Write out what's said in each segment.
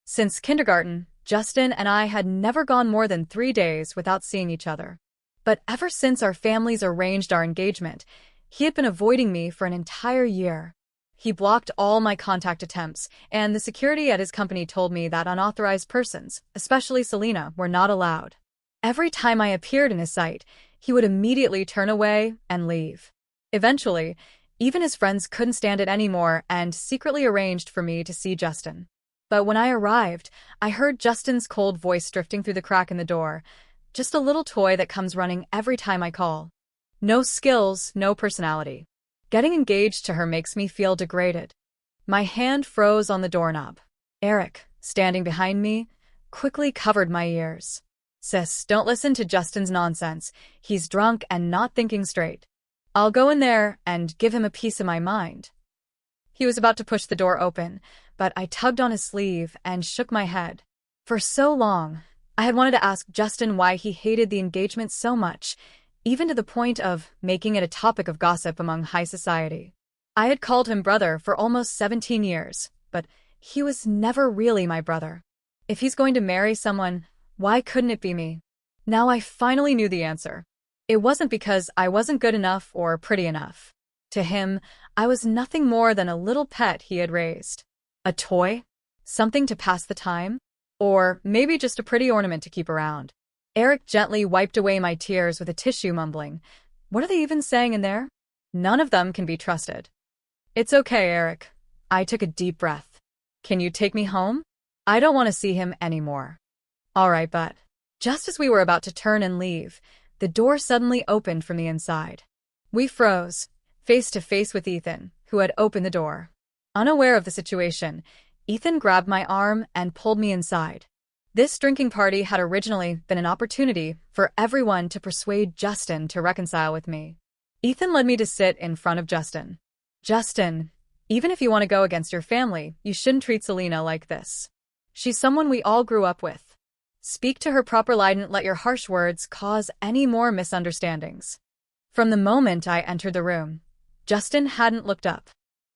Since kindergarten, Justin and I had never gone more than 3 days without seeing each other. But ever since our families arranged our engagement, he had been avoiding me for an entire year. He blocked all my contact attempts, and the security at his company told me that unauthorized persons, especially Selena, were not allowed. Every time I appeared in his sight, he would immediately turn away and leave. Eventually, even his friends couldn't stand it anymore and secretly arranged for me to see Justin. But when I arrived, I heard Justin's cold voice drifting through the crack in the door. Just a little toy that comes running every time I call. No skills, no personality. Getting engaged to her makes me feel degraded. My hand froze on the doorknob. Eric, standing behind me, quickly covered my ears. Sis, don't listen to Justin's nonsense. He's drunk and not thinking straight. I'll go in there and give him a piece of my mind. He was about to push the door open, but I tugged on his sleeve and shook my head. For so long, I had wanted to ask Justin why he hated the engagement so much, even to the point of making it a topic of gossip among high society. I had called him brother for almost 17 years, but he was never really my brother. If he's going to marry someone, why couldn't it be me? Now I finally knew the answer. It wasn't because I wasn't good enough or pretty enough. To him, I was nothing more than a little pet he had raised. A toy? Something to pass the time? Or maybe just a pretty ornament to keep around. Eric gently wiped away my tears with a tissue, mumbling, "What are they even saying in there? None of them can be trusted." "It's okay, Eric." I took a deep breath. "Can you take me home? I don't want to see him anymore." "All right, but..." Just as we were about to turn and leave, the door suddenly opened from the inside. We froze, face to face with Ethan, who had opened the door. Unaware of the situation, Ethan grabbed my arm and pulled me inside. This drinking party had originally been an opportunity for everyone to persuade Justin to reconcile with me. Ethan led me to sit in front of Justin. "Justin, even if you want to go against your family, you shouldn't treat Selena like this. She's someone we all grew up with. Speak to her properly and let your harsh words cause any more misunderstandings." From the moment I entered the room, Justin hadn't looked up,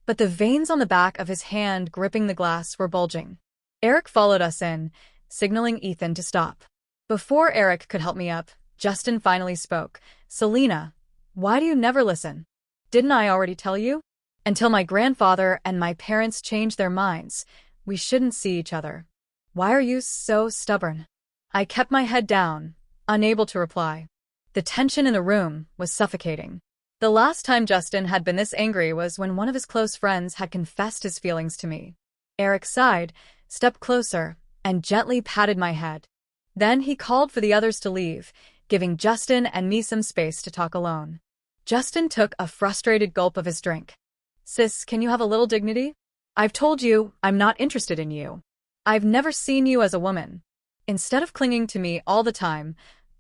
but the veins on the back of his hand gripping the glass were bulging. Eric followed us in, signaling Ethan to stop. Before Eric could help me up, Justin finally spoke. "Selena, why do you never listen? Didn't I already tell you? Until my grandfather and my parents change their minds, we shouldn't see each other. Why are you so stubborn?" I kept my head down, unable to reply. The tension in the room was suffocating. The last time Justin had been this angry was when one of his close friends had confessed his feelings to me. Eric sighed, stepped closer, and gently patted my head. Then he called for the others to leave, giving Justin and me some space to talk alone. Justin took a frustrated gulp of his drink. "Sis, can you have a little dignity? I've told you I'm not interested in you. I've never seen you as a woman. Instead of clinging to me all the time,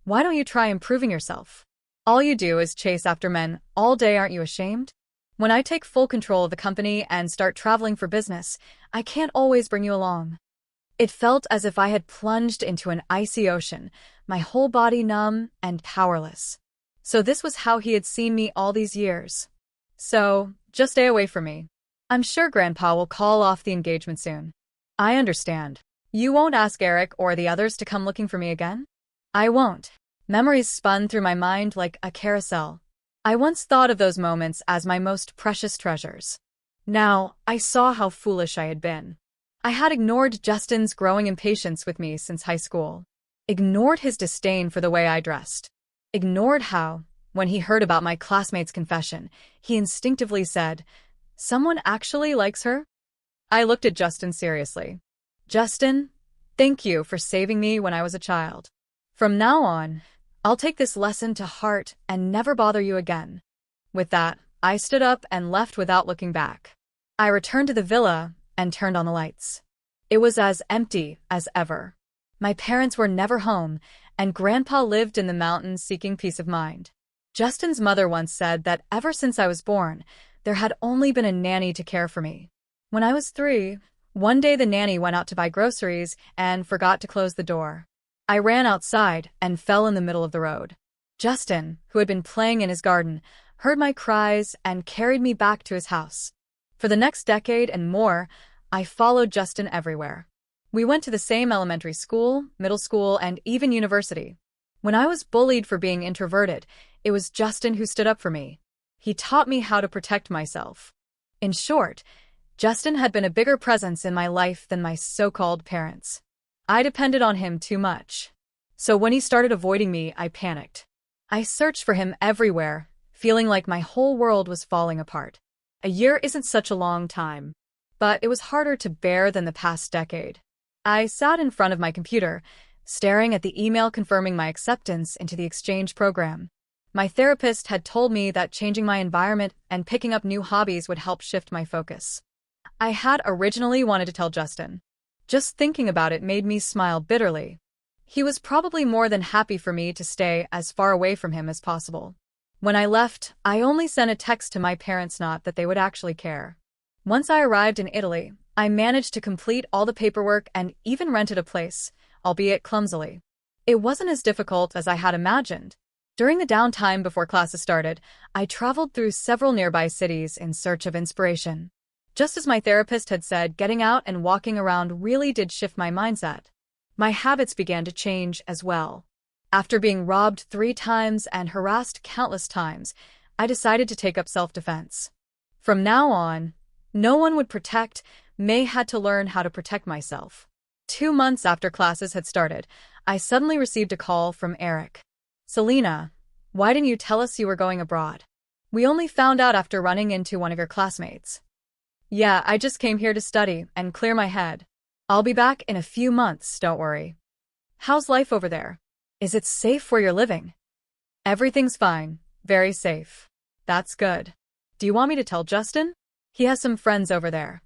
why don't you try improving yourself? All you do is chase after men all day, aren't you ashamed? When I take full control of the company and start traveling for business, I can't always bring you along." It felt as if I had plunged into an icy ocean, my whole body numb and powerless. So this was how he had seen me all these years. "So, just stay away from me. I'm sure Grandpa will call off the engagement soon." "I understand. You won't ask Eric or the others to come looking for me again?" "I won't." Memories spun through my mind like a carousel. I once thought of those moments as my most precious treasures. Now, I saw how foolish I had been. I had ignored Justin's growing impatience with me since high school. Ignored his disdain for the way I dressed. Ignored how, when he heard about my classmate's confession, he instinctively said, "Someone actually likes her?" I looked at Justin seriously. "Justin, thank you for saving me when I was a child. From now on, I'll take this lesson to heart and never bother you again." With that, I stood up and left without looking back. I returned to the villa and turned on the lights. It was as empty as ever. My parents were never home, and Grandpa lived in the mountains seeking peace of mind. Justin's mother once said that ever since I was born, there had only been a nanny to care for me. When I was 3, one day the nanny went out to buy groceries and forgot to close the door. I ran outside and fell in the middle of the road. Justin, who had been playing in his garden, heard my cries and carried me back to his house. For the next decade and more, I followed Justin everywhere. We went to the same elementary school, middle school, and even university. When I was bullied for being introverted, it was Justin who stood up for me. He taught me how to protect myself. In short, Justin had been a bigger presence in my life than my so-called parents. I depended on him too much. So when he started avoiding me, I panicked. I searched for him everywhere, feeling like my whole world was falling apart. A year isn't such a long time, but it was harder to bear than the past decade. I sat in front of my computer, staring at the email confirming my acceptance into the exchange program. My therapist had told me that changing my environment and picking up new hobbies would help shift my focus. I had originally wanted to tell Justin. Just thinking about it made me smile bitterly. He was probably more than happy for me to stay as far away from him as possible. When I left, I only sent a text to my parents, not that they would actually care. Once I arrived in Italy, I managed to complete all the paperwork and even rented a place, albeit clumsily. It wasn't as difficult as I had imagined. During the downtime before classes started, I traveled through several nearby cities in search of inspiration. Just as my therapist had said, getting out and walking around really did shift my mindset. My habits began to change as well. After being robbed 3 times and harassed countless times, I decided to take up self-defense. From now on, no one would protect me. Had to learn how to protect myself. 2 months after classes had started, I suddenly received a call from Eric. Selena, why didn't you tell us you were going abroad? We only found out after running into one of your classmates. Yeah, I just came here to study and clear my head. I'll be back in a few months, don't worry. How's life over there? Is it safe where you're living? Everything's fine, very safe. That's good. Do you want me to tell Justin? He has some friends over there.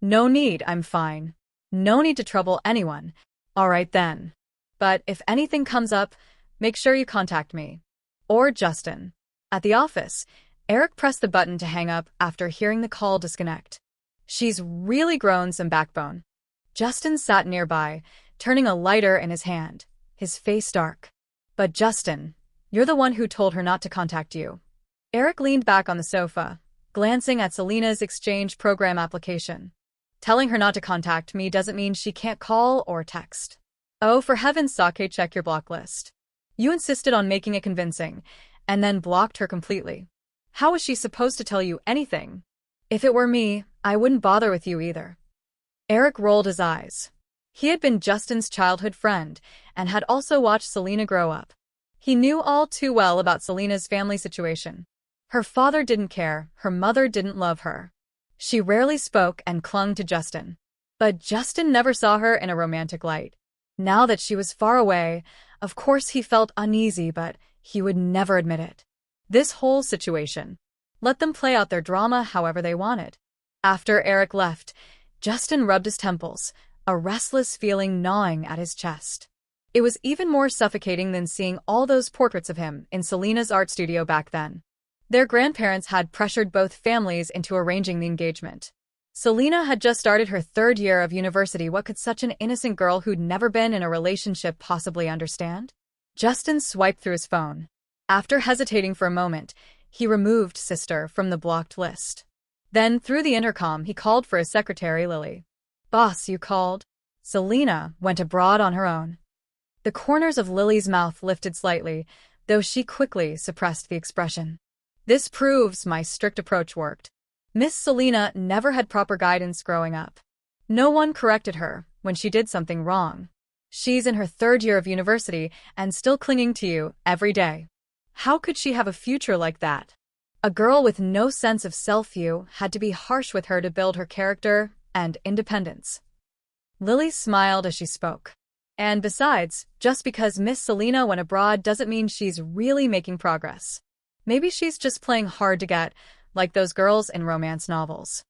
No need, I'm fine. No need to trouble anyone. All right then. But if anything comes up, make sure you contact me. Or Justin. At the office, Eric pressed the button to hang up after hearing the call disconnect. She's really grown some backbone. Justin sat nearby, turning a lighter in his hand, his face dark. But Justin, you're the one who told her not to contact you. Eric leaned back on the sofa, glancing at Selena's exchange program application. Telling her not to contact me doesn't mean she can't call or text. Oh, for heaven's sake, check your block list. You insisted on making it convincing, and then blocked her completely. How was she supposed to tell you anything? If it were me, I wouldn't bother with you either. Eric rolled his eyes. He had been Justin's childhood friend and had also watched Selena grow up. He knew all too well about Selena's family situation. Her father didn't care, her mother didn't love her. She rarely spoke and clung to Justin. But Justin never saw her in a romantic light. Now that she was far away, of course he felt uneasy, but he would never admit it. This whole situation. Let them play out their drama however they wanted. After Eric left, Justin rubbed his temples, a restless feeling gnawing at his chest. It was even more suffocating than seeing all those portraits of him in Selena's art studio back then. Their grandparents had pressured both families into arranging the engagement. Selena had just started her 3rd year of university. What could such an innocent girl who'd never been in a relationship possibly understand? Justin swiped through his phone. After hesitating for a moment, he removed Sister from the blocked list. Then, through the intercom, he called for his secretary, Lily. Boss, you called? Selena went abroad on her own. The corners of Lily's mouth lifted slightly, though she quickly suppressed the expression. This proves my strict approach worked. Miss Selena never had proper guidance growing up. No one corrected her when she did something wrong. She's in her 3rd year of university and still clinging to you every day. How could she have a future like that? A girl with no sense of self. You had to be harsh with her to build her character and independence. Lily smiled as she spoke. And besides, just because Miss Selena went abroad doesn't mean she's really making progress. Maybe she's just playing hard to get, like those girls in romance novels.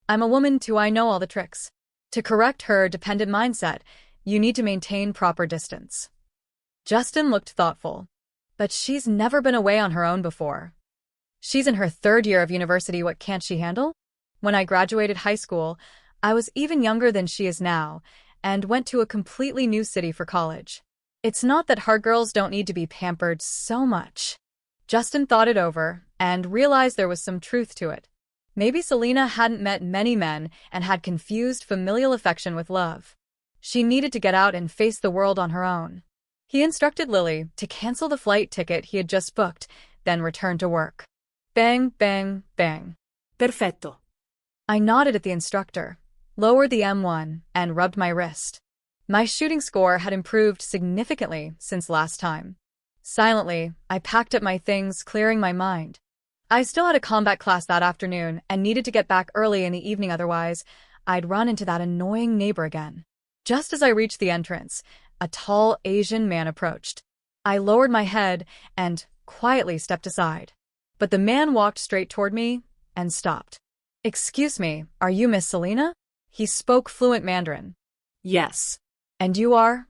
I'm a woman too, I know all the tricks. To correct her dependent mindset, you need to maintain proper distance. Justin looked thoughtful. But she's never been away on her own before. She's in her 3rd year of university. What can't she handle? When I graduated high school, I was even younger than she is now, and went to a completely new city for college. It's not that hard girls don't need to be pampered so much. Justin thought it over, and realized there was some truth to it. Maybe Selena hadn't met many men and had confused familial affection with love. She needed to get out and face the world on her own. He instructed Lily to cancel the flight ticket he had just booked, then return to work. Bang, bang, bang. Perfetto. I nodded at the instructor, lowered the M1, and rubbed my wrist. My shooting score had improved significantly since last time. Silently, I packed up my things, clearing my mind. I still had a combat class that afternoon and needed to get back early in the evening, otherwise I'd run into that annoying neighbor again. Just as I reached the entrance, a tall Asian man approached. I lowered my head and quietly stepped aside. But the man walked straight toward me and stopped. "Excuse me, are you Miss Selena?" He spoke fluent Mandarin. Yes. "And you are?"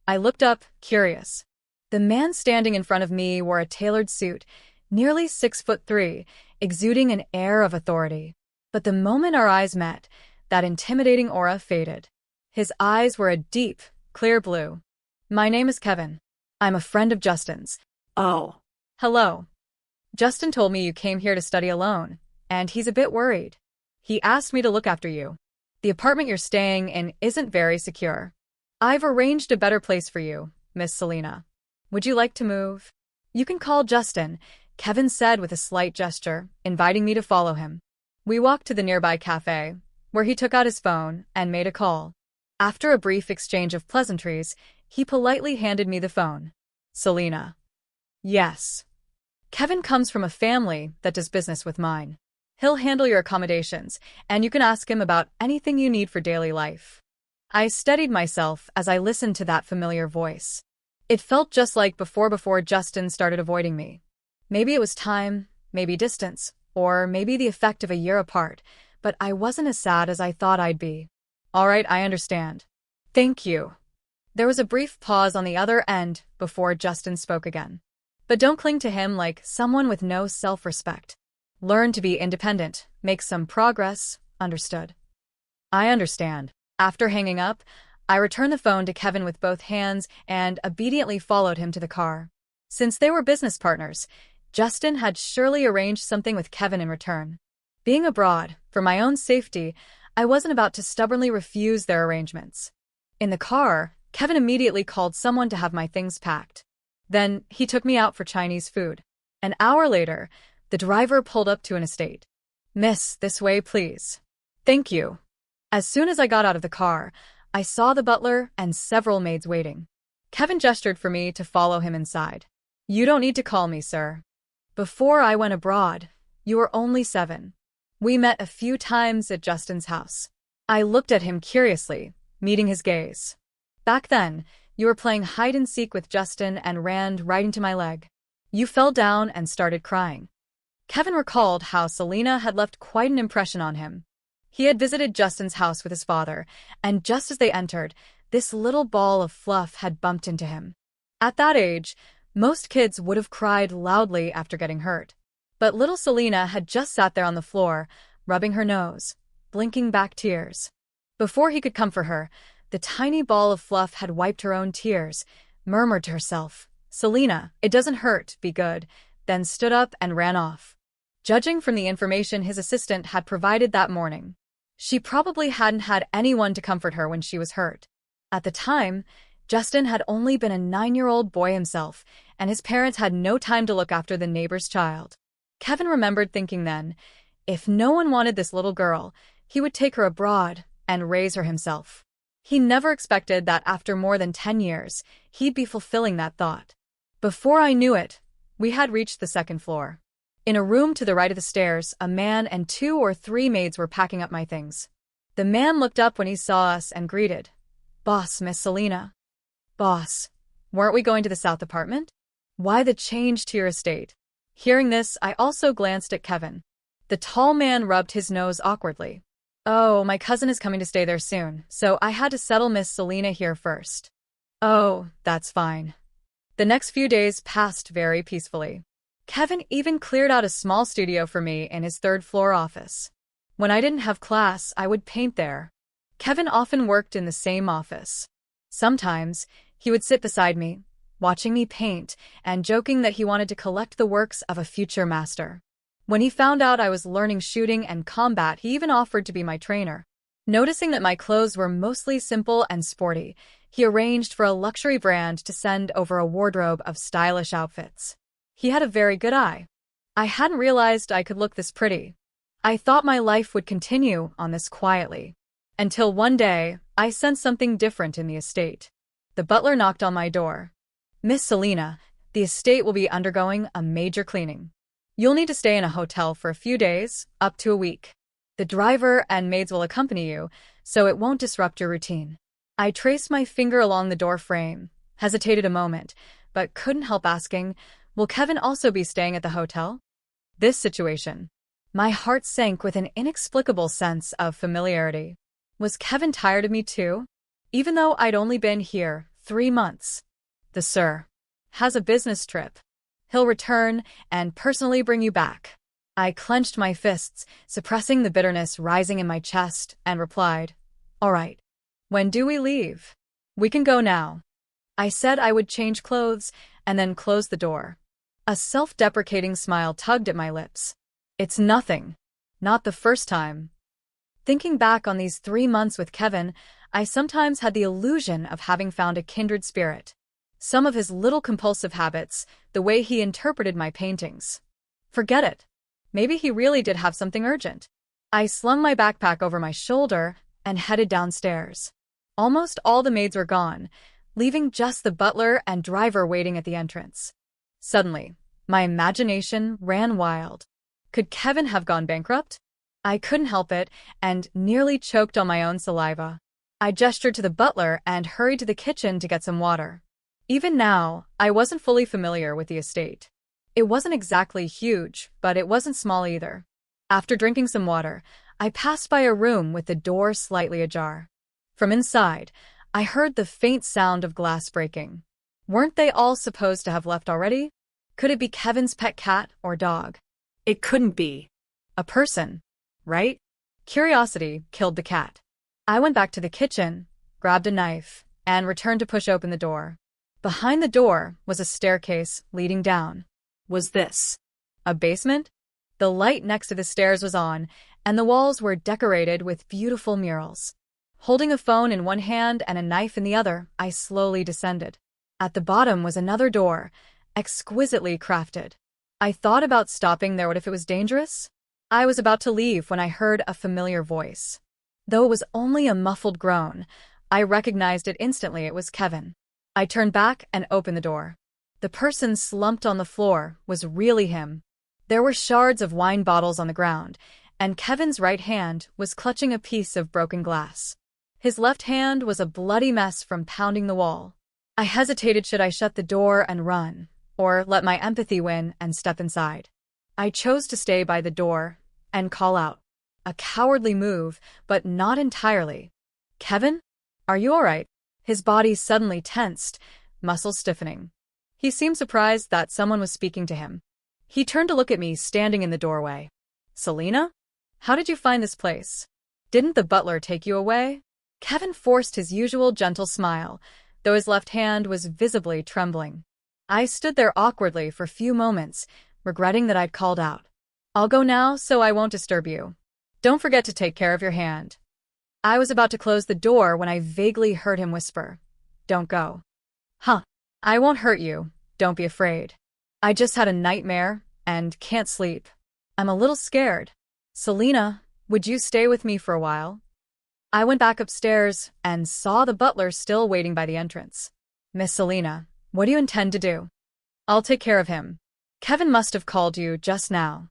I looked up, curious. The man standing in front of me wore a tailored suit, nearly 6'3", exuding an air of authority. But the moment our eyes met, that intimidating aura faded. His eyes were a deep, clear blue. "My name is Kevin. I'm a friend of Justin's." Oh. "Hello. Justin told me you came here to study alone, and he's a bit worried. He asked me to look after you. The apartment you're staying in isn't very secure. I've arranged a better place for you, Miss Selena. Would you like to move?" "You can call Justin," Kevin said with a slight gesture, inviting me to follow him. We walked to the nearby cafe, where he took out his phone and made a call. After a brief exchange of pleasantries, he politely handed me the phone. "Selena." "Yes." "Kevin comes from a family that does business with mine. He'll handle your accommodations, and you can ask him about anything you need for daily life." I steadied myself as I listened to that familiar voice. It felt just like before Justin started avoiding me. Maybe it was time, maybe distance, or maybe the effect of a year apart, but I wasn't as sad as I thought I'd be. "All right, I understand. Thank you." There was a brief pause on the other end before Justin spoke again. "But don't cling to him like someone with no self-respect. Learn to be independent, make some progress, understood?" "I understand." After hanging up, I returned the phone to Kevin with both hands and obediently followed him to the car. Since they were business partners, Justin had surely arranged something with Kevin in return. Being abroad, for my own safety, I wasn't about to stubbornly refuse their arrangements. In the car, Kevin immediately called someone to have my things packed. Then he took me out for Chinese food. An hour later, the driver pulled up to an estate. "Miss, this way, please." "Thank you." As soon as I got out of the car, I saw the butler and several maids waiting. Kevin gestured for me to follow him inside. "You don't need to call me, sir. Before I went abroad, you were only 7. We met a few times at Justin's house." I looked at him curiously, meeting his gaze. "Back then, you were playing hide-and-seek with Justin and ran right into my leg. You fell down and started crying." Kevin recalled how Selena had left quite an impression on him. He had visited Justin's house with his father, and just as they entered, this little ball of fluff had bumped into him. At that age, most kids would have cried loudly after getting hurt. But little Selena had just sat there on the floor, rubbing her nose, blinking back tears. Before he could comfort her, the tiny ball of fluff had wiped her own tears, murmured to herself, "Selena, it doesn't hurt, be good," then stood up and ran off. Judging from the information his assistant had provided that morning, she probably hadn't had anyone to comfort her when she was hurt. At the time, Justin had only been a 9-year-old boy himself, and his parents had no time to look after the neighbor's child. Kevin remembered thinking then, if no one wanted this little girl, he would take her abroad and raise her himself. He never expected that after more than 10 years, he'd be fulfilling that thought. Before I knew it, we had reached the second floor. In a room to the right of the stairs, a man and 2 or 3 maids were packing up my things. The man looked up when he saw us and greeted, "Boss, Miss Selena." "Boss, weren't we going to the south apartment? Why the change to your estate?" Hearing this, I also glanced at Kevin. The tall man rubbed his nose awkwardly. "Oh, my cousin is coming to stay there soon, so I had to settle Miss Selena here first." "Oh, that's fine." The next few days passed very peacefully. Kevin even cleared out a small studio for me in his 3rd-floor office. When I didn't have class, I would paint there. Kevin often worked in the same office. Sometimes, he would sit beside me, watching me paint and joking that he wanted to collect the works of a future master. When he found out I was learning shooting and combat, he even offered to be my trainer. Noticing that my clothes were mostly simple and sporty, he arranged for a luxury brand to send over a wardrobe of stylish outfits. He had a very good eye. I hadn't realized I could look this pretty. I thought my life would continue on this quietly. Until one day, I sensed something different in the estate. The butler knocked on my door. "Miss Selena, the estate will be undergoing a major cleaning. You'll need to stay in a hotel for a few days, up to a week. The driver and maids will accompany you, so it won't disrupt your routine." I traced my finger along the door frame, hesitated a moment, but couldn't help asking, "Will Kevin also be staying at the hotel?" This situation. My heart sank with an inexplicable sense of familiarity. Was Kevin tired of me too? Even though I'd only been here 3 months. "The sir has a business trip. He'll return and personally bring you back." I clenched my fists, suppressing the bitterness rising in my chest, and replied, "All right. When do we leave?" "We can go now." I said I would change clothes and then close the door. A self-deprecating smile tugged at my lips. "It's nothing. Not the first time." Thinking back on these 3 months with Kevin, I sometimes had the illusion of having found a kindred spirit. Some of his little compulsive habits, the way he interpreted my paintings. Forget it. Maybe he really did have something urgent. I slung my backpack over my shoulder and headed downstairs. Almost all the maids were gone, leaving just the butler and driver waiting at the entrance. Suddenly, my imagination ran wild. Could Kevin have gone bankrupt? I couldn't help it and nearly choked on my own saliva. I gestured to the butler and hurried to the kitchen to get some water. Even now, I wasn't fully familiar with the estate. It wasn't exactly huge, but it wasn't small either. After drinking some water, I passed by a room with the door slightly ajar. From inside, I heard the faint sound of glass breaking. Weren't they all supposed to have left already? Could it be Kevin's pet cat or dog? It couldn't be. A person, right? Curiosity killed the cat. I went back to the kitchen, grabbed a knife, and returned to push open the door. Behind the door was a staircase leading down. Was this a basement? The light next to the stairs was on, and the walls were decorated with beautiful murals. Holding a phone in one hand and a knife in the other, I slowly descended. At the bottom was another door, exquisitely crafted. I thought about stopping there. What if it was dangerous? I was about to leave when I heard a familiar voice. Though it was only a muffled groan, I recognized it instantly. It was Kevin. I turned back and opened the door. The person slumped on the floor was really him. There were shards of wine bottles on the ground, and Kevin's right hand was clutching a piece of broken glass. His left hand was a bloody mess from pounding the wall. I hesitated. Should I shut the door and run, or let my empathy win and step inside? I chose to stay by the door and call out. A cowardly move, but not entirely. "Kevin? Are you all right?" His body suddenly tensed, muscles stiffening. He seemed surprised that someone was speaking to him. He turned to look at me standing in the doorway. "Selena? How did you find this place? Didn't the butler take you away?" Kevin forced his usual gentle smile, though his left hand was visibly trembling. I stood there awkwardly for a few moments, regretting that I'd called out. "I'll go now so I won't disturb you. Don't forget to take care of your hand." I was about to close the door when I vaguely heard him whisper, "Don't go." "Huh. I won't hurt you. Don't be afraid. I just had a nightmare and can't sleep. I'm a little scared. Selena, would you stay with me for a while?" I went back upstairs and saw the butler still waiting by the entrance. "Miss Selena, what do you intend to do?" "I'll take care of him. Kevin must have called you just now."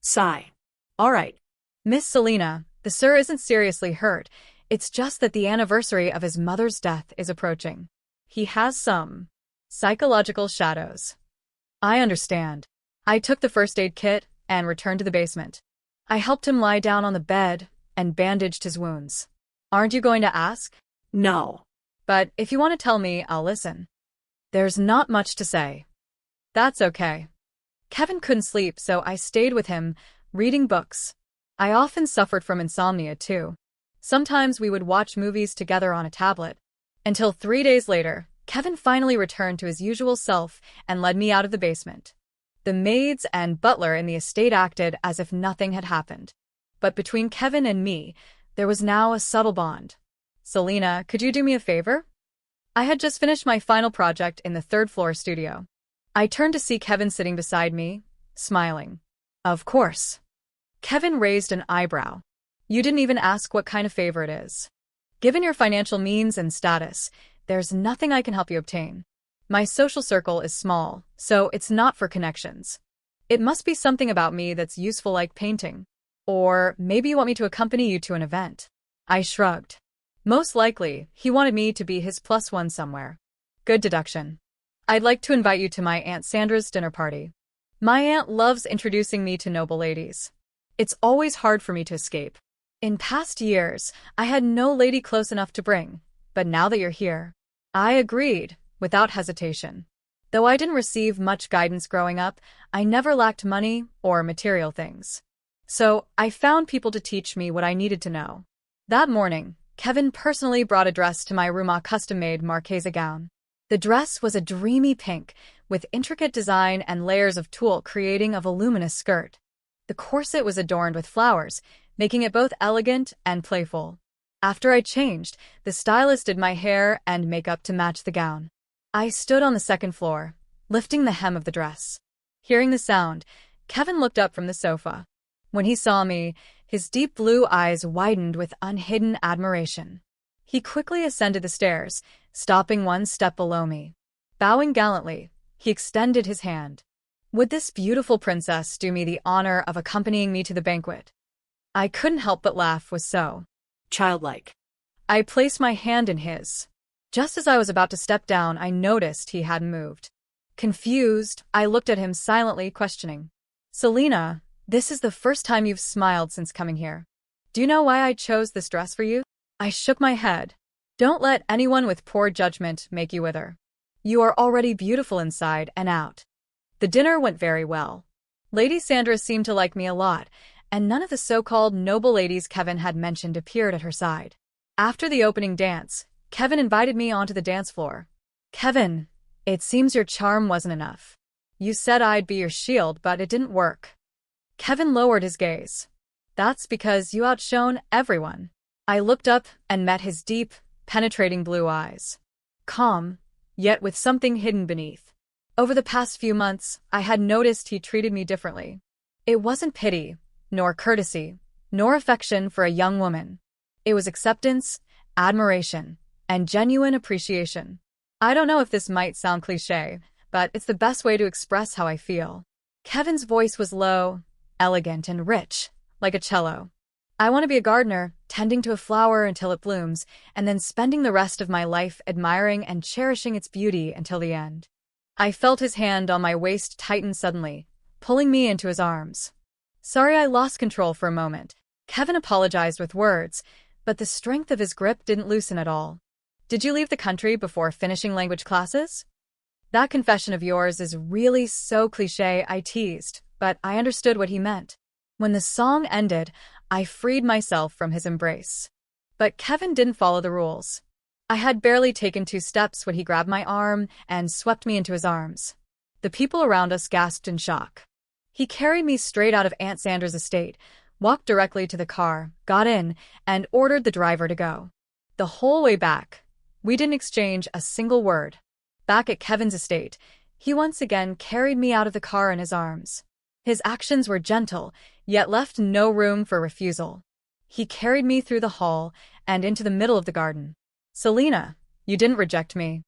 sigh? All right. "Miss Selena, the sir isn't seriously hurt. It's just that the anniversary of his mother's death is approaching. He has some psychological shadows." "I understand." I took the first aid kit and returned to the basement. I helped him lie down on the bed and bandaged his wounds. "Aren't you going to ask?" No. "But if you want to tell me, I'll listen." "There's not much to say." "That's okay." Kevin couldn't sleep, so I stayed with him, reading books. I often suffered from insomnia, too. Sometimes we would watch movies together on a tablet. Until 3 days later, Kevin finally returned to his usual self and led me out of the basement. The maids and butler in the estate acted as if nothing had happened. But between Kevin and me, There was now a subtle bond. Selena, could you do me a favor? I had just finished my final project in the third-floor studio. I turned to see Kevin sitting beside me, smiling. Of course. Kevin raised an eyebrow. You didn't even ask what kind of favor it is. Given your financial means and status, there's nothing I can help you obtain. My social circle is small, so it's not for connections. It must be something about me that's useful, like painting. Or maybe you want me to accompany you to an event. I shrugged. Most likely, he wanted me to be his plus one somewhere. Good deduction. I'd like to invite you to my Aunt Sandra's dinner party. My aunt loves introducing me to noble ladies. It's always hard for me to escape. In past years, I had no lady close enough to bring, but now that you're here, I agreed, without hesitation. Though I didn't receive much guidance growing up, I never lacked money or material things. So, I found people to teach me what I needed to know. That morning, Kevin personally brought a dress to my room, a custom-made Marchesa gown. The dress was a dreamy pink, with intricate design and layers of tulle creating a voluminous skirt. The corset was adorned with flowers, making it both elegant and playful. After I changed, the stylist did my hair and makeup to match the gown. I stood on the second floor, lifting the hem of the dress. Hearing the sound, Kevin looked up from the sofa. When he saw me, his deep blue eyes widened with unhidden admiration. He quickly ascended the stairs, stopping one step below me. Bowing gallantly, he extended his hand. Would this beautiful princess do me the honor of accompanying me to the banquet? I couldn't help but laugh, was so Childlike. I placed my hand in his. Just as I was about to step down, I noticed he hadn't moved. Confused, I looked at him silently, questioning. Selena, this is the first time you've smiled since coming here. Do you know why I chose this dress for you? I shook my head. Don't let anyone with poor judgment make you wither. You are already beautiful inside and out. The dinner went very well. Lady Sandra seemed to like me a lot, and none of the so-called noble ladies Kevin had mentioned appeared at her side. After the opening dance, Kevin invited me onto the dance floor. Kevin, it seems your charm wasn't enough. You said I'd be your shield, but it didn't work. Kevin lowered his gaze. That's because you outshone everyone. I looked up and met his deep, penetrating blue eyes. Calm, yet with something hidden beneath. Over the past few months, I had noticed he treated me differently. It wasn't pity, nor courtesy, nor affection for a young woman. It was acceptance, admiration, and genuine appreciation. I don't know if this might sound cliché, but it's the best way to express how I feel. Kevin's voice was low, elegant, and rich, like a cello. I want to be a gardener, tending to a flower until it blooms, and then spending the rest of my life admiring and cherishing its beauty until the end. I felt his hand on my waist tighten suddenly, pulling me into his arms. Sorry, I lost control for a moment. Kevin apologized with words, but the strength of his grip didn't loosen at all. Did you leave the country before finishing language classes? That confession of yours is really so cliché, I teased, but I understood what he meant. When the song ended, I freed myself from his embrace. But Kevin didn't follow the rules. I had barely taken 2 steps when he grabbed my arm and swept me into his arms. The people around us gasped in shock. He carried me straight out of Aunt Sandra's estate, walked directly to the car, got in, and ordered the driver to go. The whole way back, we didn't exchange a single word. Back at Kevin's estate, he once again carried me out of the car in his arms. His actions were gentle, yet left no room for refusal. He carried me through the hall and into the middle of the garden. Selena, you didn't reject me.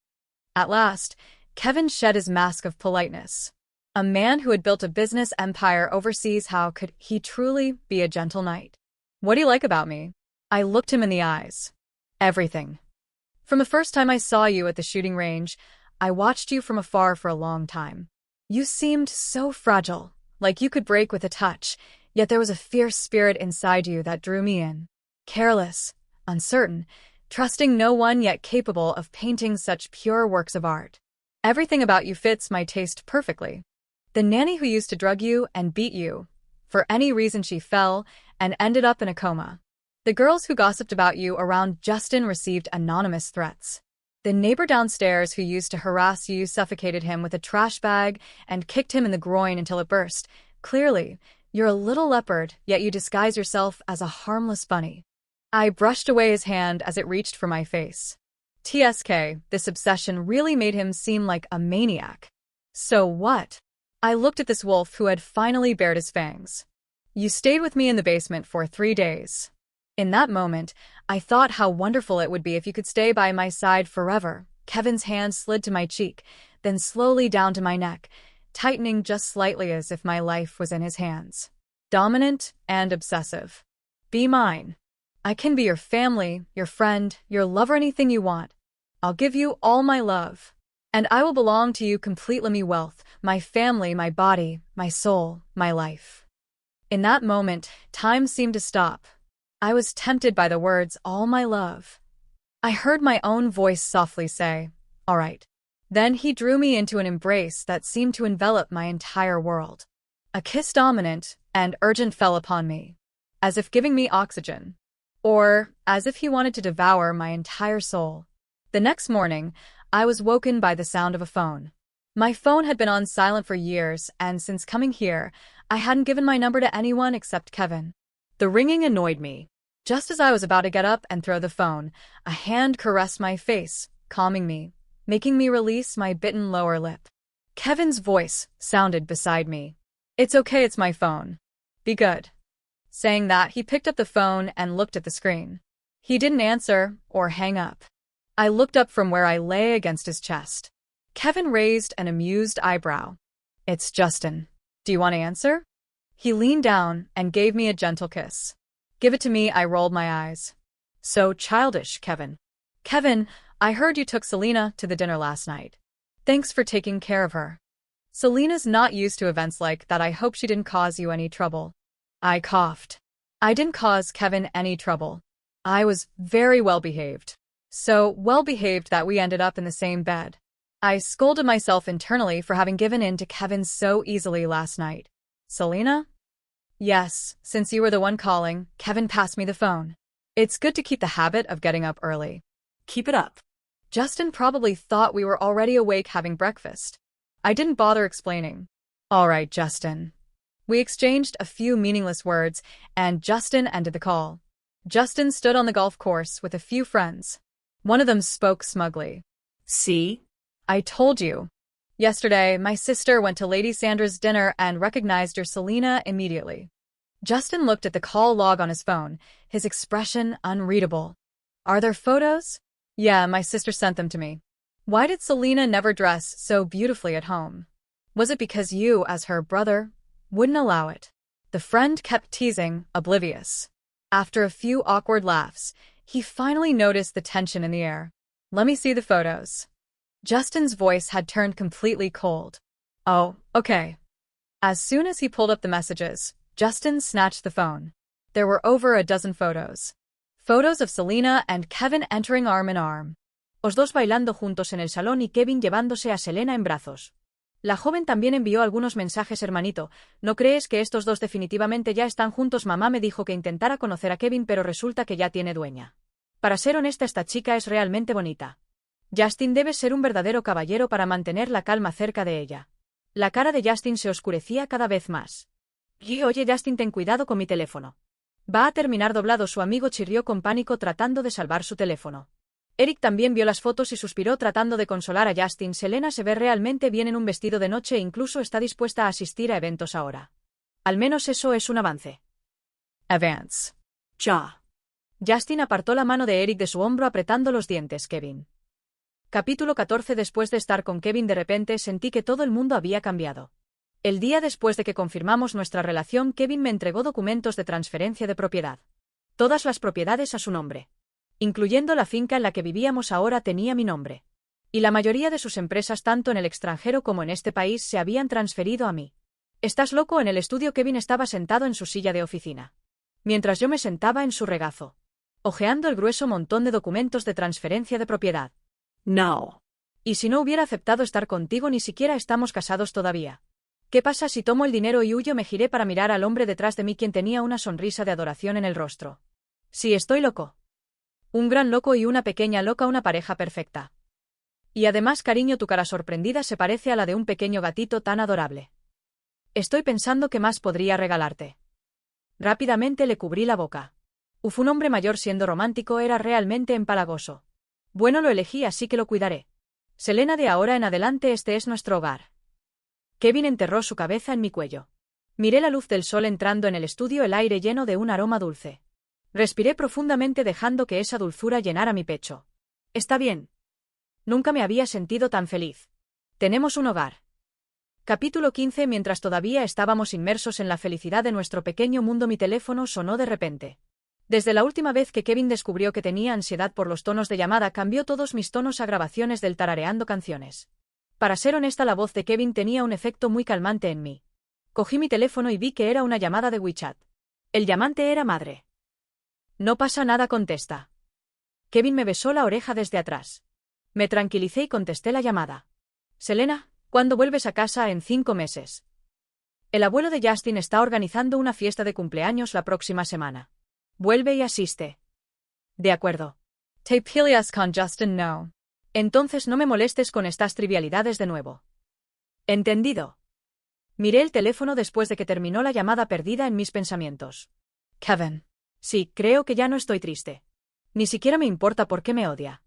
At last, Kevin shed his mask of politeness. A man who had built a business empire overseas, how could he truly be a gentle knight? What do you like about me? I looked him in the eyes. Everything. From the first time I saw you at the shooting range, I watched you from afar for a long time. You seemed so fragile, like you could break with a touch, yet there was a fierce spirit inside you that drew me in. Careless, uncertain, trusting no one, yet capable of painting such pure works of art. Everything about you fits my taste perfectly. The nanny who used to drug you and beat you, for any reason she fell and ended up in a coma. The girls who gossiped about you around Justin received anonymous threats. The neighbor downstairs who used to harass you suffocated him with a trash bag and kicked him in the groin until it burst. Clearly, you're a little leopard, yet you disguise yourself as a harmless bunny. I brushed away his hand as it reached for my face. TSK, this obsession really made him seem like a maniac. So what? I looked at this wolf who had finally bared his fangs. You stayed with me in the basement for 3 days. In that moment, I thought how wonderful it would be if you could stay by my side forever. Kevin's hand slid to my cheek, then slowly down to my neck, tightening just slightly as if my life was in his hands. Dominant and obsessive. Be mine. I can be your family, your friend, your lover, anything you want. I'll give you all my love. And I will belong to you completely, my wealth, my family, my body, my soul, my life. In that moment, time seemed to stop. I was tempted by the words, all my love. I heard my own voice softly say, all right. Then he drew me into an embrace that seemed to envelop my entire world. A kiss dominant and urgent fell upon me, as if giving me oxygen, or as if he wanted to devour my entire soul. The next morning, I was woken by the sound of a phone. My phone had been on silent for years, and since coming here, I hadn't given my number to anyone except Kevin. The ringing annoyed me. Just as I was about to get up and throw the phone, a hand caressed my face, calming me, making me release my bitten lower lip. Kevin's voice sounded beside me. It's okay, it's my phone. Be good. Saying that, he picked up the phone and looked at the screen. He didn't answer or hang up. I looked up from where I lay against his chest. Kevin raised an amused eyebrow. It's Justin. Do you want to answer? He leaned down and gave me a gentle kiss. Give it to me, I rolled my eyes. So childish, Kevin. Kevin, I heard you took Selena to the dinner last night. Thanks for taking care of her. Selena's not used to events like that. I hope she didn't cause you any trouble. I coughed. I didn't cause Kevin any trouble. I was very well behaved. So well behaved that we ended up in the same bed. I scolded myself internally for having given in to Kevin so easily last night. Selena? Yes, since you were the one calling, Kevin passed me the phone. It's good to keep the habit of getting up early. Keep it up. Justin probably thought we were already awake having breakfast. I didn't bother explaining. All right, Justin. We exchanged a few meaningless words, and Justin ended the call. Justin stood on the golf course with a few friends. One of them spoke smugly. See? I told you. Yesterday, my sister went to Lady Sandra's dinner and recognized your Selena immediately. Justin looked at the call log on his phone, his expression unreadable. Are there photos? Yeah, my sister sent them to me. Why did Selena never dress so beautifully at home? Was it because you, as her brother, wouldn't allow it? The friend kept teasing, oblivious. After a few awkward laughs, he finally noticed the tension in the air. Let me see the photos. Justin's voice had turned completely cold. Oh, okay. As soon as he pulled up the messages, Justin snatched the phone. There were over a dozen photos. Photos of Selena and Kevin entering arm in arm. Os dos bailando juntos en el salón y Kevin llevándose a Selena en brazos. La joven también envió algunos mensajes, hermanito. ¿No crees que estos dos definitivamente ya están juntos? Mamá me dijo que intentara conocer a Kevin, pero resulta que ya tiene dueña. Para ser honesta, esta chica es realmente bonita. Justin debe ser un verdadero caballero para mantener la calma cerca de ella. La cara de Justin se oscurecía cada vez más. Oye, Justin, ten cuidado con mi teléfono. Va a terminar doblado. Su amigo chirrió con pánico tratando de salvar su teléfono. Eric también vio las fotos y suspiró tratando de consolar a Justin. Selena se ve realmente bien en un vestido de noche e incluso está dispuesta a asistir a eventos ahora. Al menos eso es un avance. Advance. Ya. Justin apartó la mano de Eric de su hombro apretando los dientes. Kevin. Capítulo 14. Después de estar con Kevin, de repente sentí que todo el mundo había cambiado. El día después de que confirmamos nuestra relación, Kevin me entregó documentos de transferencia de propiedad. Todas las propiedades a su nombre. Incluyendo la finca en la que vivíamos ahora tenía mi nombre. Y la mayoría de sus empresas, tanto en el extranjero como en este país, se habían transferido a mí. ¿Estás loco? En el estudio Kevin estaba sentado en su silla de oficina, mientras yo me sentaba en su regazo, hojeando el grueso montón de documentos de transferencia de propiedad. No. ¿Y si no hubiera aceptado estar contigo? Ni siquiera estamos casados todavía. ¿Qué pasa si tomo el dinero y huyo? Me giré para mirar al hombre detrás de mí, quien tenía una sonrisa de adoración en el rostro. Sí, estoy loco. Un gran loco y una pequeña loca, una pareja perfecta. Y además, cariño, tu cara sorprendida se parece a la de un pequeño gatito tan adorable. Estoy pensando qué más podría regalarte. Rápidamente le cubrí la boca. Uf, un hombre mayor siendo romántico era realmente empalagoso. Bueno, lo elegí, así que lo cuidaré. Selena, de ahora en adelante este es nuestro hogar. Kevin enterró su cabeza en mi cuello. Miré la luz del sol entrando en el estudio, el aire lleno de un aroma dulce. Respiré profundamente dejando que esa dulzura llenara mi pecho. Está bien. Nunca me había sentido tan feliz. Tenemos un hogar. Capítulo 15. Mientras todavía estábamos inmersos en la felicidad de nuestro pequeño mundo, mi teléfono sonó de repente. Desde la última vez que Kevin descubrió que tenía ansiedad por los tonos de llamada, cambió todos mis tonos a grabaciones del tarareando canciones. Para ser honesta, la voz de Kevin tenía un efecto muy calmante en mí. Cogí mi teléfono y vi que era una llamada de WeChat. El llamante era madre. No pasa nada, contesta. Kevin me besó la oreja desde atrás. Me tranquilicé y contesté la llamada. Selena, ¿cuándo vuelves a casa? En 5 meses. El abuelo de Justin está organizando una fiesta de cumpleaños la próxima semana. Vuelve y asiste. De acuerdo. Te peleas con Justin, no. Entonces no me molestes con estas trivialidades de nuevo. Entendido. Miré el teléfono después de que terminó la llamada, perdida en mis pensamientos. Kevin. Sí, creo que ya no estoy triste. Ni siquiera me importa por qué me odia.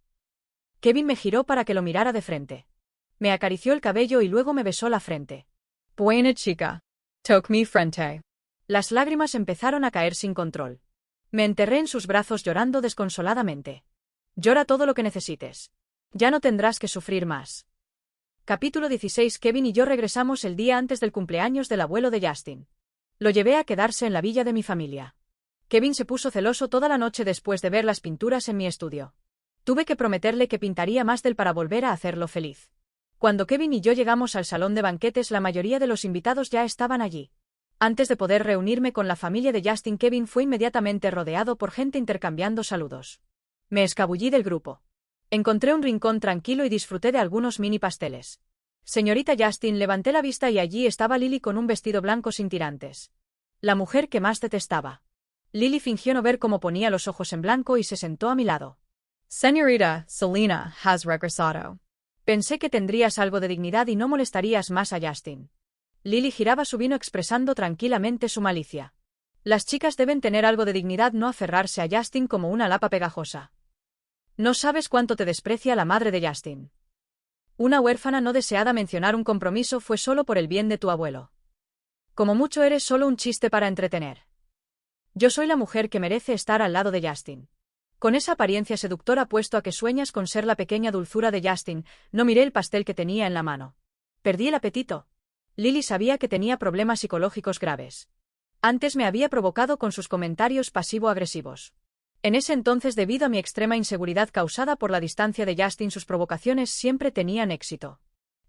Kevin me giró para que lo mirara de frente. Me acarició el cabello y luego me besó la frente. Buena chica. Toc mi frente. Las lágrimas empezaron a caer sin control. Me enterré en sus brazos llorando desconsoladamente. Llora todo lo que necesites. Ya no tendrás que sufrir más. Capítulo 16. Kevin y yo regresamos el día antes del cumpleaños del abuelo de Justin. Lo llevé a quedarse en la villa de mi familia. Kevin se puso celoso toda la noche después de ver las pinturas en mi estudio. Tuve que prometerle que pintaría más de él para volver a hacerlo feliz. Cuando Kevin y yo llegamos al salón de banquetes, la mayoría de los invitados ya estaban allí. Antes de poder reunirme con la familia de Justin, Kevin fue inmediatamente rodeado por gente intercambiando saludos. Me escabullí del grupo. Encontré un rincón tranquilo y disfruté de algunos mini pasteles. Señorita Justin, levanté la vista y allí estaba Lily con un vestido blanco sin tirantes. La mujer que más detestaba. Lily fingió no ver cómo ponía los ojos en blanco y se sentó a mi lado. Señorita, Selena has regresado. Pensé que tendrías algo de dignidad y no molestarías más a Justin. Lily giraba su vino expresando tranquilamente su malicia. Las chicas deben tener algo de dignidad, no aferrarse a Justin como una lapa pegajosa. No sabes cuánto te desprecia la madre de Justin. Una huérfana no deseada. Mencionar un compromiso fue solo por el bien de tu abuelo. Como mucho eres solo un chiste para entretener. Yo soy la mujer que merece estar al lado de Justin. Con esa apariencia seductora, puesto a que sueñas con ser la pequeña dulzura de Justin, no miré el pastel que tenía en la mano. Perdí el apetito. Lily sabía que tenía problemas psicológicos graves. Antes me había provocado con sus comentarios pasivo-agresivos. En ese entonces, debido a mi extrema inseguridad causada por la distancia de Justin, sus provocaciones siempre tenían éxito.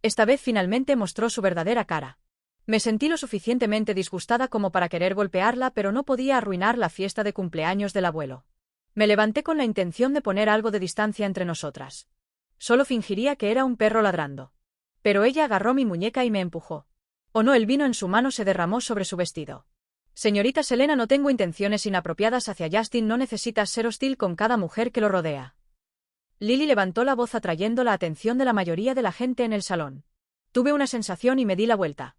Esta vez finalmente mostró su verdadera cara. Me sentí lo suficientemente disgustada como para querer golpearla, pero no podía arruinar la fiesta de cumpleaños del abuelo. Me levanté con la intención de poner algo de distancia entre nosotras. Solo fingiría que era un perro ladrando. Pero ella agarró mi muñeca y me empujó. Oh no, el vino en su mano se derramó sobre su vestido. Señorita Selena, no tengo intenciones inapropiadas hacia Justin, no necesitas ser hostil con cada mujer que lo rodea. Lily levantó la voz atrayendo la atención de la mayoría de la gente en el salón. Tuve una sensación y me di la vuelta.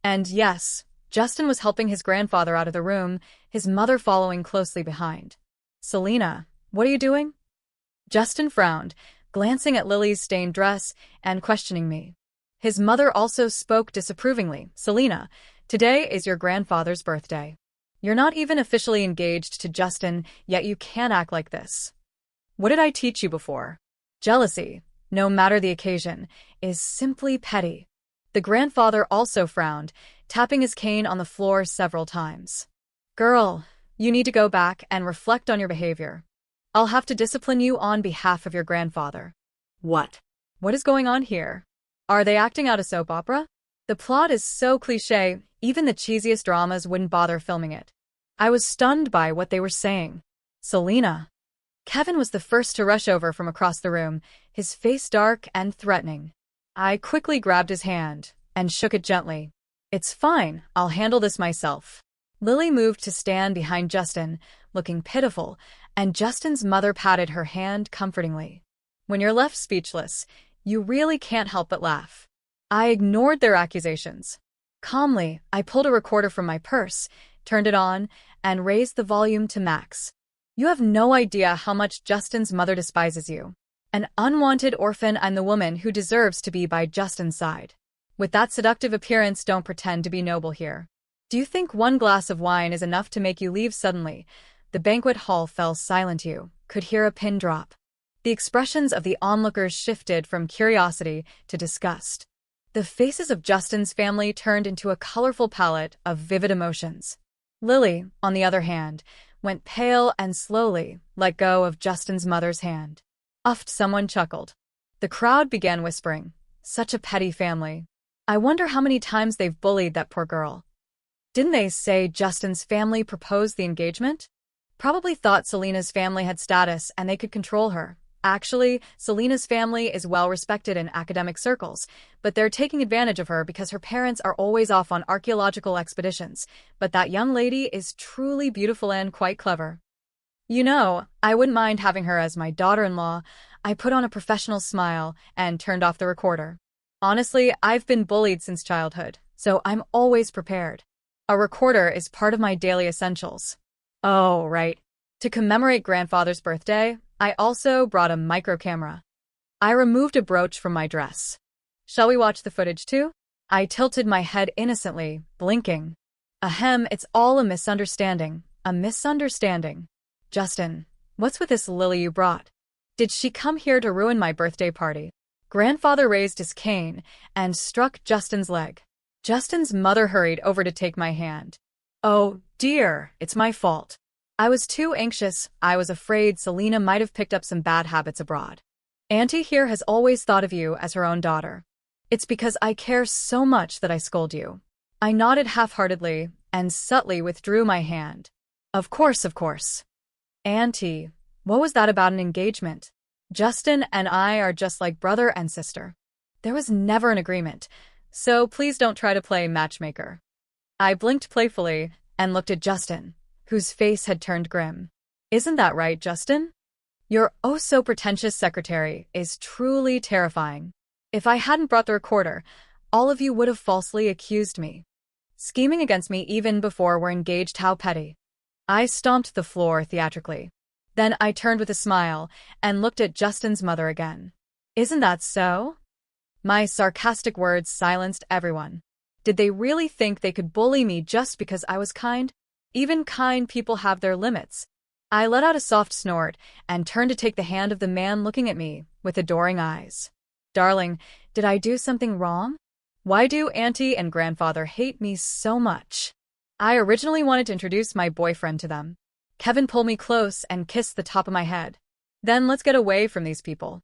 And yes, Justin was helping his grandfather out of the room, his mother following closely behind. Selena, what are you doing? Justin frowned, glancing at Lily's stained dress and questioning me. His mother also spoke disapprovingly. Selena, today is your grandfather's birthday. You're not even officially engaged to Justin, yet you can't act like this. What did I teach you before? Jealousy, no matter the occasion, is simply petty. The grandfather also frowned, tapping his cane on the floor several times. Girl, you need to go back and reflect on your behavior. I'll have to discipline you on behalf of your grandfather. What? What is going on here? Are they acting out a soap opera? The plot is so cliché, even the cheesiest dramas wouldn't bother filming it. I was stunned by what they were saying. Selena. Kevin was the first to rush over from across the room, his face dark and threatening. I quickly grabbed his hand and shook it gently. It's fine, I'll handle this myself. Lily moved to stand behind Justin, looking pitiful, and Justin's mother patted her hand comfortingly. When you're left speechless, you really can't help but laugh. I ignored their accusations. Calmly, I pulled a recorder from my purse, turned it on, and raised the volume to max. You have no idea how much Justin's mother despises you. An unwanted orphan and the woman who deserves to be by Justin's side. With that seductive appearance, don't pretend to be noble here. Do you think one glass of wine is enough to make you leave suddenly? The banquet hall fell silent. You could hear a pin drop. The expressions of the onlookers shifted from curiosity to disgust. The faces of Justin's family turned into a colorful palette of vivid emotions. Lily, on the other hand, went pale and slowly let go of Justin's mother's hand. Someone chuckled. The crowd began whispering, "Such a petty family. I wonder how many times they've bullied that poor girl." Didn't they say Justin's family proposed the engagement? Probably thought Selena's family had status and they could control her. Actually, Selena's family is well respected in academic circles, but they're taking advantage of her because her parents are always off on archaeological expeditions. But that young lady is truly beautiful and quite clever. You know, I wouldn't mind having her as my daughter-in-law. I put on a professional smile and turned off the recorder. Honestly, I've been bullied since childhood, so I'm always prepared. A recorder is part of my daily essentials. Oh, right. To commemorate grandfather's birthday, I also brought a micro camera. I removed a brooch from my dress. Shall we watch the footage too? I tilted my head innocently, blinking. Ahem, it's all a misunderstanding. A misunderstanding. Justin, what's with this Lily you brought? Did she come here to ruin my birthday party? Grandfather raised his cane and struck Justin's leg. Justin's mother hurried over to take my hand. Oh, dear, it's my fault. I was too anxious. I was afraid Selena might have picked up some bad habits abroad. Auntie here has always thought of you as her own daughter. It's because I care so much that I scold you. I nodded half-heartedly and subtly withdrew my hand. Of course, of course. Auntie, what was that about an engagement? Justin and I are just like brother and sister. There was never an agreement, so please don't try to play matchmaker. I blinked playfully and looked at Justin, whose face had turned grim. Isn't that right, Justin? Your oh-so-pretentious secretary is truly terrifying. If I hadn't brought the recorder, all of you would have falsely accused me. Scheming against me even before we're engaged, how petty. I stomped the floor theatrically. Then I turned with a smile and looked at Justin's mother again. Isn't that so? My sarcastic words silenced everyone. Did they really think they could bully me just because I was kind? Even kind people have their limits. I let out a soft snort and turned to take the hand of the man looking at me with adoring eyes. Darling, did I do something wrong? Why do Auntie and Grandfather hate me so much? I originally wanted to introduce my boyfriend to them. Kevin pulled me close and kissed the top of my head. Then let's get away from these people.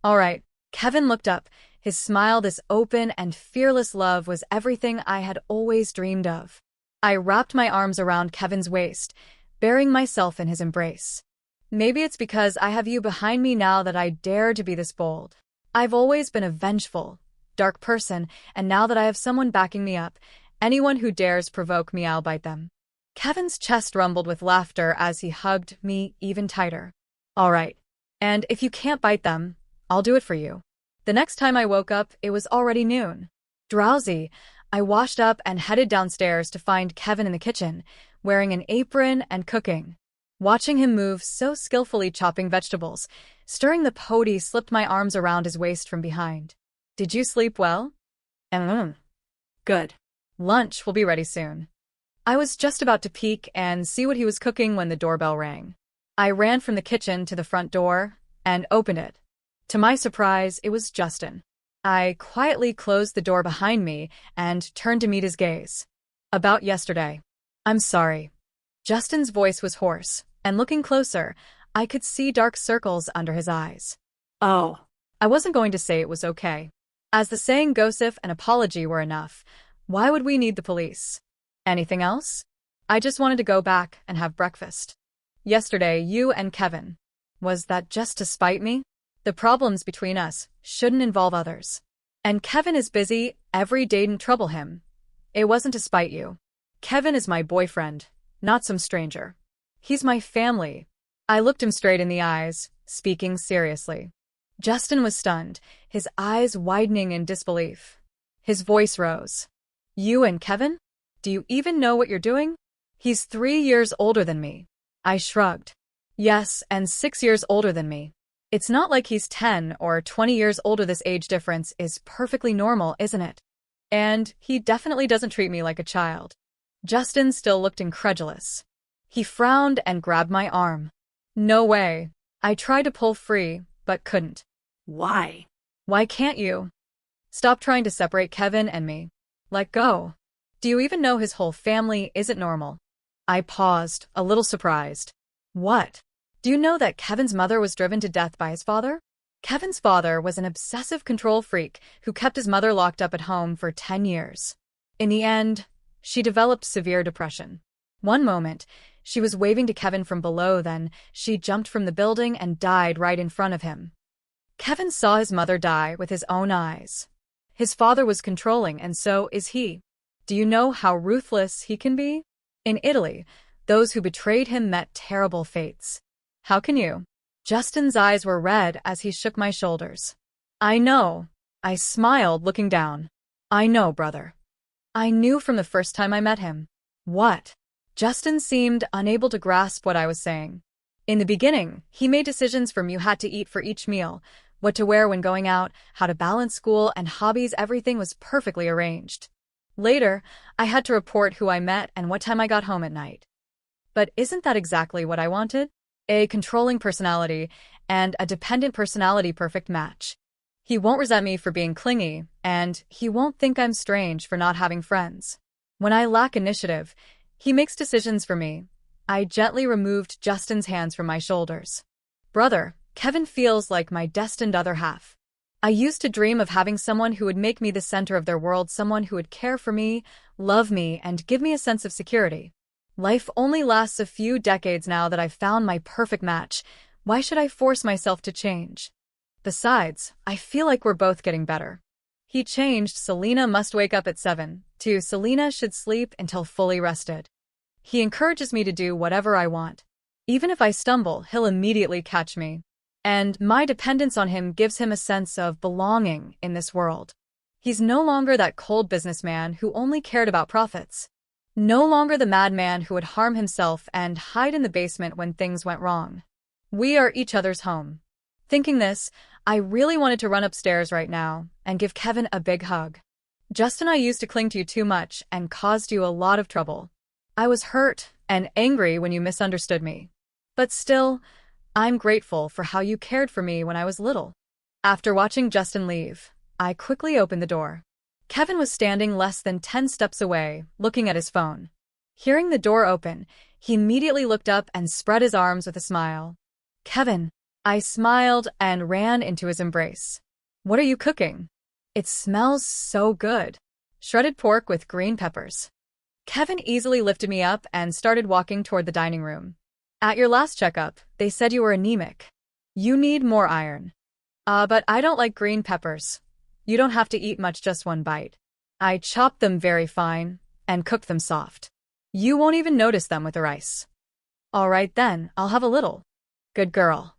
All right. Kevin looked up. His smile, this open and fearless love, was everything I had always dreamed of. I wrapped my arms around Kevin's waist, burying myself in his embrace. Maybe it's because I have you behind me now that I dare to be this bold. I've always been a vengeful, dark person, and now that I have someone backing me up, anyone who dares provoke me, I'll bite them. Kevin's chest rumbled with laughter as he hugged me even tighter. All right. And if you can't bite them, I'll do it for you. The next time I woke up, it was already noon. Drowsy, I washed up and headed downstairs to find Kevin in the kitchen, wearing an apron and cooking. Watching him move so skillfully chopping vegetables, stirring the pot, he slipped my arms around his waist from behind. Did you sleep well? Good. Lunch will be ready soon. I was just about to peek and see what he was cooking when the doorbell rang. I ran from the kitchen to the front door and opened it. To my surprise, it was Justin. I quietly closed the door behind me and turned to meet his gaze. About yesterday. I'm sorry. Justin's voice was hoarse, and looking closer, I could see dark circles under his eyes. Oh. I wasn't going to say it was okay. As the saying goes, if an apology were enough, why would we need the police? Anything else? I just wanted to go back and have breakfast. Yesterday, you and Kevin. Was that just to spite me? The problems between us shouldn't involve others. And Kevin is busy, every day didn't trouble him. It wasn't to spite you. Kevin is my boyfriend, not some stranger. He's my family. I looked him straight in the eyes, speaking seriously. Justin was stunned, his eyes widening in disbelief. His voice rose. You and Kevin? Do you even know what you're doing? He's 3 years older than me. I shrugged. Yes, and 6 years older than me. It's not like he's 10 or 20 years older. This age difference is perfectly normal, isn't it? And he definitely doesn't treat me like a child. Justin still looked incredulous. He frowned and grabbed my arm. No way. I tried to pull free, but couldn't. Why? Why can't you? Stop trying to separate Kevin and me. Let go. Do you even know his whole family isn't normal? I paused, a little surprised. What? Do you know that Kevin's mother was driven to death by his father? Kevin's father was an obsessive control freak who kept his mother locked up at home for 10 years. In the end, she developed severe depression. One moment, she was waving to Kevin from below, then she jumped from the building and died right in front of him. Kevin saw his mother die with his own eyes. His father was controlling, and so is he. Do you know how ruthless he can be? In Italy, those who betrayed him met terrible fates. How can you? Justin's eyes were red as he shook my shoulders. I know. I smiled, looking down. I know, brother. I knew from the first time I met him. What? Justin seemed unable to grasp what I was saying. In the beginning, he made decisions from you had to eat for each meal, what to wear when going out, how to balance school and hobbies. Everything was perfectly arranged. Later, I had to report who I met and what time I got home at night. But isn't that exactly what I wanted? A controlling personality and a dependent personality, perfect match. He won't resent me for being clingy, and he won't think I'm strange for not having friends. When I lack initiative, he makes decisions for me. I gently removed Justin's hands from my shoulders. Brother, Kevin feels like my destined other half. I used to dream of having someone who would make me the center of their world, someone who would care for me, love me, and give me a sense of security. Life only lasts a few decades now that I've found my perfect match. Why should I force myself to change? Besides, I feel like we're both getting better. He changed. Selena must wake up at 7. 2. Selena should sleep until fully rested. He encourages me to do whatever I want. Even if I stumble, he'll immediately catch me. And my dependence on him gives him a sense of belonging in this world. He's no longer that cold businessman who only cared about profits. No longer the madman who would harm himself and hide in the basement when things went wrong. We are each other's home. Thinking this, I really wanted to run upstairs right now and give Kevin a big hug. Justin, I used to cling to you too much and caused you a lot of trouble. I was hurt and angry when you misunderstood me. But still, I'm grateful for how you cared for me when I was little. After watching Justin leave, I quickly opened the door. Kevin was standing less than 10 steps away, looking at his phone. Hearing the door open, he immediately looked up and spread his arms with a smile. Kevin, I smiled and ran into his embrace. What are you cooking? It smells so good. Shredded pork with green peppers. Kevin easily lifted me up and started walking toward the dining room. At your last checkup, they said you were anemic. You need more iron. But I don't like green peppers. You don't have to eat much, just one bite. I chopped them very fine and cooked them soft. You won't even notice them with the rice. All right then, I'll have a little. Good girl.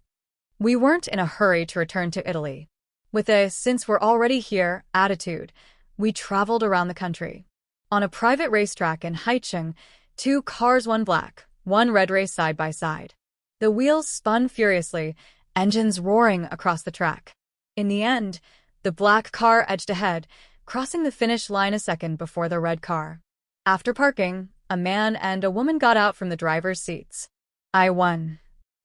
We weren't in a hurry to return to Italy. With a since we're already here attitude, we traveled around the country. On a private racetrack in Haicheng, 2 cars, one black, one red, raced side by side. The wheels spun furiously, engines roaring across the track. In the end, the black car edged ahead, crossing the finish line a second before the red car. After parking, a man and a woman got out from the driver's seats. I won.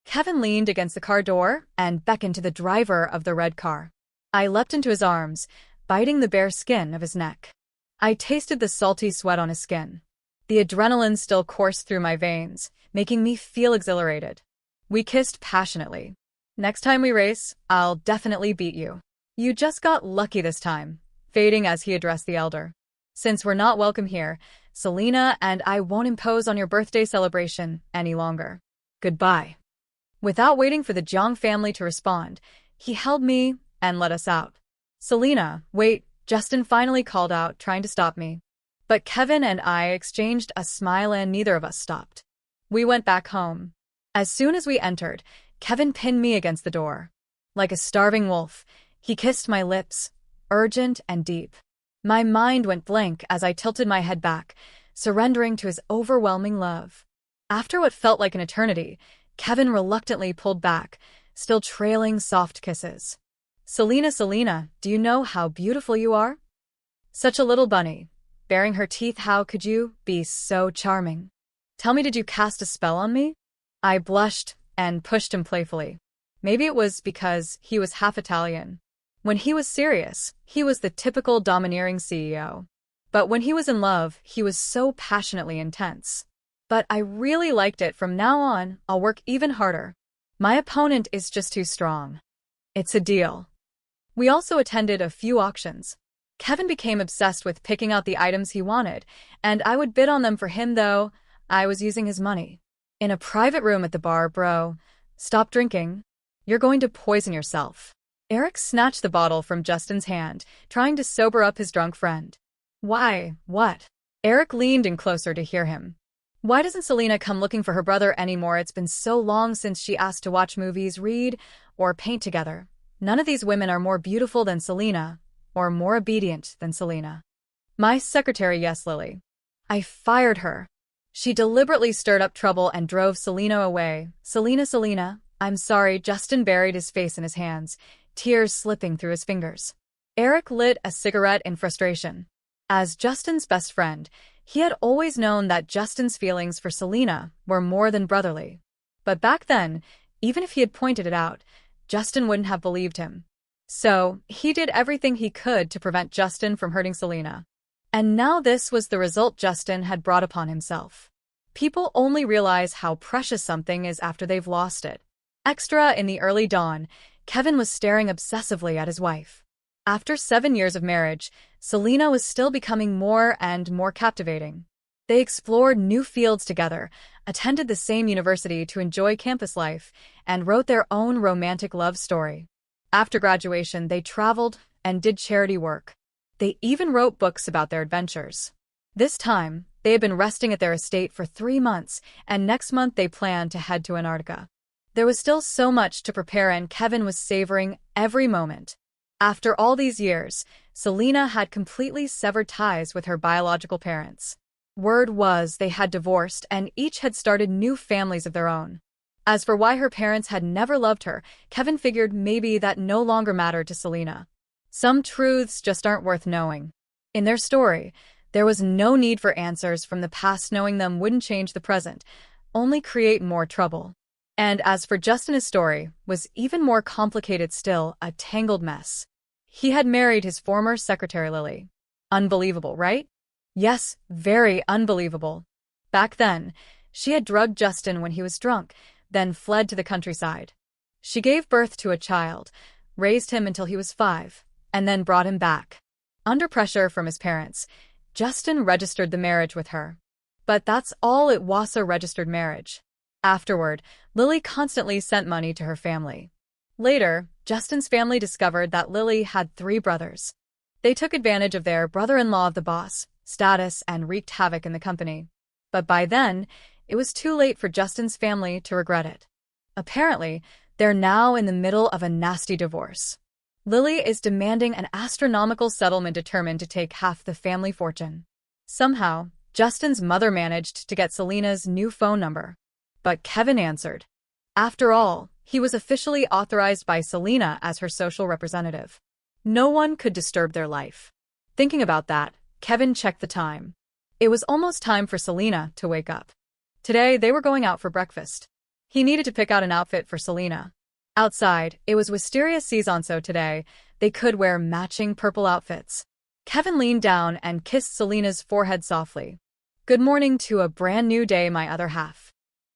Kevin leaned against the car door and beckoned to the driver of the red car. I leapt into his arms, biting the bare skin of his neck. I tasted the salty sweat on his skin. The adrenaline still coursed through my veins, making me feel exhilarated. We kissed passionately. Next time we race, I'll definitely beat you. You just got lucky this time, fading as he addressed the elder. Since we're not welcome here, Selena and I won't impose on your birthday celebration any longer. Goodbye. Without waiting for the Jiang family to respond, he held me and let us out. Selena, wait, Justin finally called out, trying to stop me. But Kevin and I exchanged a smile and neither of us stopped. We went back home. As soon as we entered, Kevin pinned me against the door. Like a starving wolf, he kissed my lips, urgent and deep. My mind went blank as I tilted my head back, surrendering to his overwhelming love. After what felt like an eternity, Kevin reluctantly pulled back, still trailing soft kisses. Selena, Selena, do you know how beautiful you are? Such a little bunny. Baring her teeth, how could you be so charming? Tell me, did you cast a spell on me? I blushed and pushed him playfully. Maybe it was because he was half Italian. When he was serious, he was the typical domineering CEO. But when he was in love, he was so passionately intense. But I really liked it. From now on, I'll work even harder. My opponent is just too strong. It's a deal. We also attended a few auctions. Kevin became obsessed with picking out the items he wanted, and I would bid on them for him, though I was using his money. In a private room at the bar, bro, stop drinking. You're going to poison yourself. Eric snatched the bottle from Justin's hand, trying to sober up his drunk friend. Why? What? Eric leaned in closer to hear him. Why doesn't Selena come looking for her brother anymore? It's been so long since she asked to watch movies, read, or paint together. None of these women are more beautiful than Selena, or more obedient than Selena. My secretary, yes, Lily. I fired her. She deliberately stirred up trouble and drove Selena away. Selena, Selena, I'm sorry. Justin buried his face in his hands, tears slipping through his fingers. Eric lit a cigarette in frustration. As Justin's best friend, he had always known that Justin's feelings for Selena were more than brotherly. But back then, even if he had pointed it out, Justin wouldn't have believed him. So, he did everything he could to prevent Justin from hurting Selena. And now this was the result Justin had brought upon himself. People only realize how precious something is after they've lost it. Extra in the early dawn, Kevin was staring obsessively at his wife. After 7 years of marriage, Selena was still becoming more and more captivating. They explored new fields together, attended the same university to enjoy campus life, and wrote their own romantic love story. After graduation, they traveled and did charity work. They even wrote books about their adventures. This time, they had been resting at their estate for 3 months, and next month they planned to head to Antarctica. There was still so much to prepare, and Kevin was savoring every moment. After all these years, Selena had completely severed ties with her biological parents. Word was they had divorced and each had started new families of their own. As for why her parents had never loved her, Kevin figured maybe that no longer mattered to Selena. Some truths just aren't worth knowing. In their story, there was no need for answers from the past. Knowing them wouldn't change the present, only create more trouble. And as for Justin's story, was even more complicated still, a tangled mess. He had married his former secretary Lily. Unbelievable, right? Yes, very unbelievable. Back then, she had drugged Justin when he was drunk, then fled to the countryside. She gave birth to a child, raised him until he was 5, and then brought him back. Under pressure from his parents, Justin registered the marriage with her. But that's all it was, a registered marriage. Afterward, Lily constantly sent money to her family. Later, Justin's family discovered that Lily had 3 brothers. They took advantage of their brother-in-law of the boss status and wreaked havoc in the company. But by then, it was too late for Justin's family to regret it. Apparently, they're now in the middle of a nasty divorce. Lily is demanding an astronomical settlement, determined to take half the family fortune. Somehow, Justin's mother managed to get Selena's new phone number. But Kevin answered. After all, he was officially authorized by Selena as her social representative. No one could disturb their life. Thinking about that, Kevin checked the time. It was almost time for Selena to wake up. Today, they were going out for breakfast. He needed to pick out an outfit for Selena. Outside, it was wisteria season, so today, they could wear matching purple outfits. Kevin leaned down and kissed Selena's forehead softly. Good morning to a brand new day, my other half.